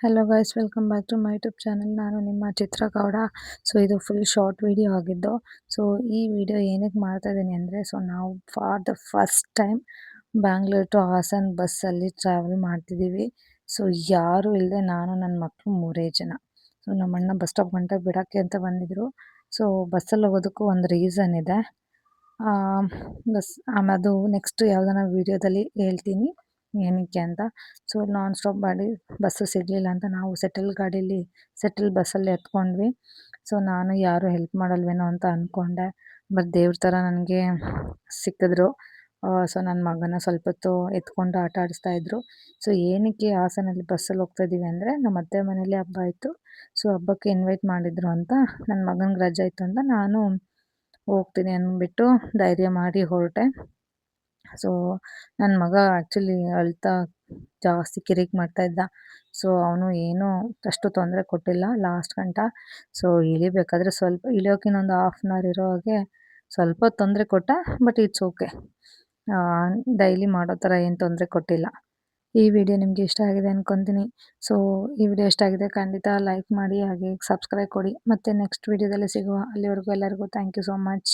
Hello guys, welcome back to my YouTube channel. ನಾನು ನಿಮ್ಮ Chitra Gowda. So ಇದು ಫುಲ್ ಶಾರ್ಟ್ ವಿಡಿಯೋ ಆಗಿದ್ದು. ಸೊ ಈ ವಿಡಿಯೋ ಏನಕ್ಕೆ ಮಾಡ್ತಾ ಇದ್ದೀನಿ ಅಂದರೆ, ನಾವು for the first time Bangalore to Hassan ಬಸ್ಸಲ್ಲಿ ಟ್ರಾವೆಲ್ ಮಾಡ್ತಿದ್ದೀವಿ. ಸೊ ಯಾರೂ ಇಲ್ಲದೆ ನಾನು ನನ್ನ ಮಕ್ಕಳು ಮೂರೇ ಜನ. ಸೊ ನಮ್ಮ ಅಣ್ಣ ಬಸ್ ಸ್ಟಾಪ್ ಗಂಟ ಬಿಡೋಕ್ಕೆ ಅಂತ ಬಂದಿದ್ದರು. ಸೊ ಬಸ್ಸಲ್ಲಿ ಹೋಗೋದಕ್ಕೂ ಒಂದು ರೀಸನ್ ಇದೆ. ಅದು ನೆಕ್ಸ್ಟ್ ಯಾವುದಾನ ವೀಡಿಯೋದಲ್ಲಿ ಹೇಳ್ತೀನಿ ಏನಕ್ಕೆ ಅಂತ. ಸೊ ನಾನ್ ಸ್ಟಾಪ್ ಮಾಡಿ ಬಸ್ಸು ಸಿಗಲಿಲ್ಲ ಅಂತ ನಾವು ಸೆಟಲ್ ಬಸ್ಸಲ್ಲಿ ಎತ್ಕೊಂಡ್ವಿ. ಸೊ ನಾನು ಯಾರು ಹೆಲ್ಪ್ ಮಾಡಲ್ವೇನೋ ಅಂತ ಅಂದ್ಕೊಂಡೆ. ಬಟ್ ದೇವ್ರ ಥರ ನನಗೆ ಸಿಕ್ಕಿದ್ರು. ಸೊ ನನ್ನ ಮಗನ ಸ್ವಲ್ಪ ಹೊತ್ತು ಎತ್ಕೊಂಡು ಆಟ ಆಡಿಸ್ತಾ ಇದ್ರು. ಸೊ ಏನಕ್ಕೆ ಹಾಸನಲ್ಲಿ ಬಸ್ಸಲ್ಲಿ ಹೋಗ್ತಾ ಇದ್ದೀವಿ ಅಂದರೆ, ನಮ್ಮ ಅತ್ತೆ ಮನೇಲಿ ಹಬ್ಬ ಇತ್ತು. ಸೊ ಹಬ್ಬಕ್ಕೆ ಇನ್ವೈಟ್ ಮಾಡಿದ್ರು ಅಂತ, ನನ್ನ ಮಗನಿಗೆ ರಜೆ ಇತ್ತು ಅಂತ ನಾನು ಹೋಗ್ತೀನಿ ಅಂದ್ಬಿಟ್ಟು ಧೈರ್ಯ ಮಾಡಿ ಹೊರಟೆ. ಸೊ ನನ್ನ ಮಗ ಆ್ಯಕ್ಚುಲಿ ಅಳ್ತಾ ಜಾಸ್ತಿ ಕಿರಿಕ್ ಮಾಡ್ತಾ ಇದ್ದ. ಸೊ ಅವನು ಏನೂ ಅಷ್ಟು ತೊಂದರೆ ಕೊಟ್ಟಿಲ್ಲ ಲಾಸ್ಟ್ ಗಂಟ. ಸೊ ಇಳಿಬೇಕಾದ್ರೆ ಸ್ವಲ್ಪ ಇಳಿಯೋಕ್ಕಿನ್ನೊಂದು ಹಾಫ್ ಆನ್ ಅವರ್ ಇರೋ ಹಾಗೆ ಸ್ವಲ್ಪ ತೊಂದರೆ ಕೊಟ್ಟ. But it's okay. ಡೈಲಿ ಮಾಡೋ ಥರ ಏನು ತೊಂದರೆ ಕೊಟ್ಟಿಲ್ಲ. ಈ ವಿಡಿಯೋ ನಿಮಗೆ ಇಷ್ಟ ಆಗಿದೆ ಅಂದ್ಕೊತೀನಿ. ಸೊ ಈ ವಿಡಿಯೋ ಇಷ್ಟ ಆಗಿದೆ ಖಂಡಿತ ಲೈಕ್ ಮಾಡಿ, ಹಾಗೆ ಸಬ್ಸ್ಕ್ರೈಬ್ ಕೊಡಿ. ಮತ್ತು ನೆಕ್ಸ್ಟ್ ವಿಡಿಯೋದಲ್ಲಿ ಸಿಗುವ. ಅಲ್ಲಿವರೆಗೂ ಎಲ್ಲರಿಗೂ ಥ್ಯಾಂಕ್ ಯು ಸೋ ಮಚ್.